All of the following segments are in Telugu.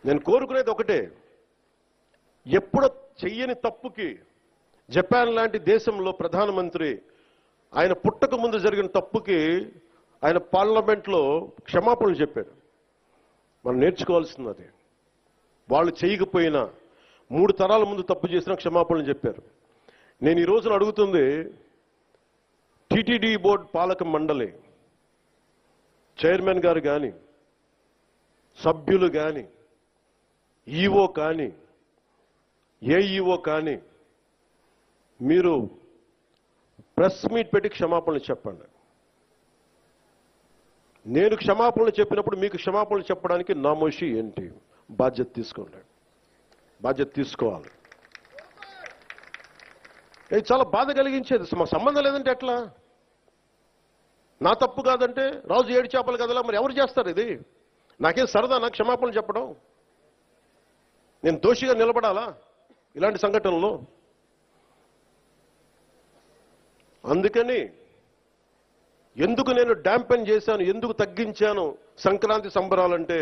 నేను కోరుకునేది ఒకటే, ఎప్పుడో చెయ్యని తప్పుకి జపాన్ లాంటి దేశంలో ప్రధానమంత్రి ఆయన పుట్టక ముందు జరిగిన తప్పుకి ఆయన పార్లమెంట్లో క్షమాపణలు చెప్పాడు. మనం నేర్చుకోవాల్సింది అది. వాళ్ళు చేయకపోయినా 3 తరాల ముందు తప్పు చేసినా క్షమాపణలు చెప్పారు. నేను ఈ రోజున అడుగుతుంది, టీటీడీ బోర్డు పాలక మండలి చైర్మన్ గారు కానీ, సభ్యులు కానీ, ఈఓ కానీ, ఏఈఓ కానీ, మీరు ప్రెస్ మీట్ పెట్టి క్షమాపణలు చెప్పండి. నేను క్షమాపణలు చెప్పినప్పుడు మీకు క్షమాపణలు చెప్పడానికి నామోషి ఏంటి? బాధ్యత తీసుకోండి, బాధ్యత తీసుకోవాలి. ఇది చాలా బాధ కలిగించేది. మా సంబంధం లేదంటే ఎట్లా? నా తప్పు కాదంటే రాజు 7 చేపలు కదలా, మరి ఎవరు చేస్తారు ఇది? నాకేం సరదా నాకు క్షమాపణలు చెప్పడం? నేను దోషిగా నిలబడాలా ఇలాంటి సంఘటనలో? అందుకని ఎందుకు నేను డాంపెన్ చేశాను, ఎందుకు తగ్గించాను సంక్రాంతి సంబరాలంటే,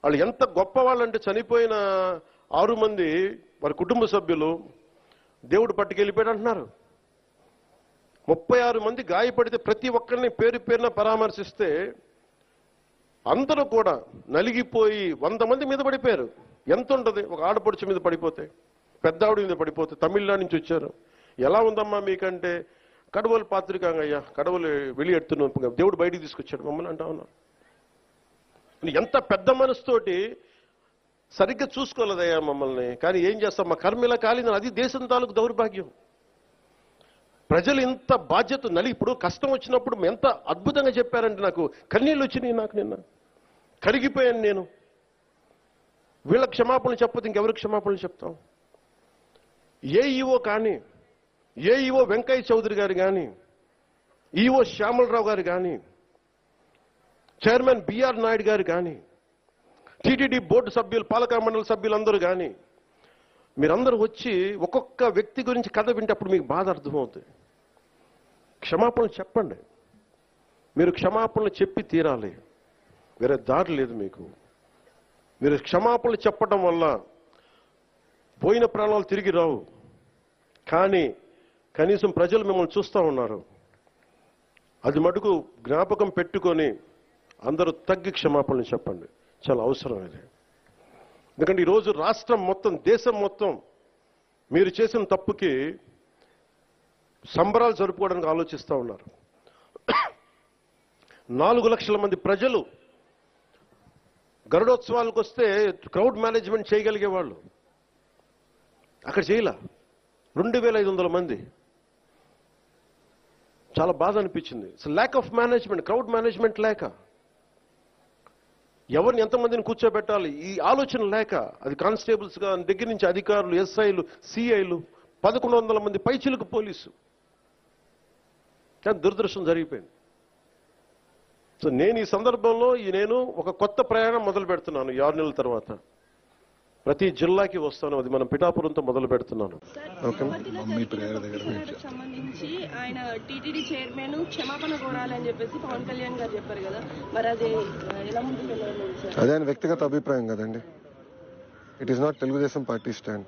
వాళ్ళు ఎంత గొప్పవాళ్ళంటే చనిపోయిన 6 మంది వారి కుటుంబ సభ్యులు దేవుడు పట్టుకెళ్ళిపోయాడు అంటున్నారు. 36 మంది గాయపడితే ప్రతి ఒక్కరిని పేరు పేరున పరామర్శిస్తే అందరూ కూడా నలిగిపోయి 100 మంది మీద పడిపోయారు. ఎంత ఉంటుంది ఒక ఆడపడుచు మీద పడిపోతే, పెద్ద ఆవిడ మీద పడిపోతే? తమిళనాడు నుంచి వచ్చారు. ఎలా ఉందమ్మా మీకంటే, కడవలు పాత్రికాంగయ్యా, కడవలు వెళ్ళి దేవుడు బయటికి తీసుకొచ్చాడు మమ్మల్ని అంటా ఉన్నా. ఎంత పెద్ద మనసుతోటి సరిగ్గా చూసుకోలేదయ్యా మమ్మల్ని, కానీ ఏం చేస్తాం, మా కర్మ ఇలా కాలింది. అది దేశం తాలూకు దౌర్భాగ్యం. ప్రజలు ఇంత బాధ్యత ఇప్పుడు కష్టం వచ్చినప్పుడు ఎంత అద్భుతంగా చెప్పారంటే నాకు కన్నీళ్ళు వచ్చినాయి. నాకు నిన్న కరిగిపోయాను నేను. వీళ్ళకి క్షమాపణలు చెప్పదు ఇంకెవరికి క్షమాపణలు చెప్తాం? ఏఈఓ కానీ, ఏఈఓ వెంకయ్య చౌదరి గారు కానీ, ఈఓ శ్యామలరావు గారు కానీ, చైర్మన్ బిఆర్ నాయుడు గారు కానీ, టీటీడీ బోర్డు సభ్యులు, పాలక మండలి సభ్యులందరూ కానీ, మీరందరూ వచ్చి ఒక్కొక్క వ్యక్తి గురించి కథ వింటే అప్పుడు మీకు బాధ అర్థమవుతుంది. క్షమాపణలు చెప్పండి. మీరు క్షమాపణలు చెప్పి తీరాలి, వేరే దారి లేదు మీకు. మీరు క్షమాపణలు చెప్పడం వల్ల పోయిన ప్రాణాలు తిరిగి రావు, కానీ కనీసం ప్రజలు మిమ్మల్ని చూస్తూ ఉన్నారు. అది మటుకు జ్ఞాపకం పెట్టుకొని అందరూ తగ్గి క్షమాపణలు చెప్పండి. చాలా అవసరం ఇది. ఎందుకంటే ఈరోజు రాష్ట్రం మొత్తం, దేశం మొత్తం మీరు చేసిన తప్పుకి సంబరాలు జరుపుకోవడానికి ఆలోచిస్తూ ఉన్నారు. 4 లక్షల మంది ప్రజలు గరుడోత్సవాలకు వస్తే క్రౌడ్ మేనేజ్మెంట్ చేయగలిగేవాళ్ళు, అక్కడ చేయలే. 2500 మంది. చాలా బాధ అనిపించింది. Lack of management, crowd management లేక, ఎవరిని ఎంతమందిని కూర్చోబెట్టాలి ఈ ఆలోచన లేక, అది కానిస్టేబుల్స్ గా దగ్గర నుంచి అధికారులు, ఎస్ఐలు, సిఐలు, 1100 మంది పైచిలకు పోలీసు. కానీ దురదృష్టం జరిగిపోయింది. సో నేను ఈ సందర్భంలో నేను ఒక కొత్త ప్రయాణం మొదలు పెడుతున్నాను. 6 నెలల తర్వాత ప్రతి జిల్లాకి వస్తాను. అది మనం పిఠాపురంతో మొదలు పెడుతున్నాను. సంబంధించి ఆయన టీటీడీ చైర్మన్ క్షమాపణ కోరాలని చెప్పేసి పవన్ కళ్యాణ్ గారు చెప్పారు కదా, మరి అది ఎలా ముందుకు వెళ్ళాలి? అదే ఆయన వ్యక్తిగత అభిప్రాయం కదండి. It is not Telugu Desam party stand.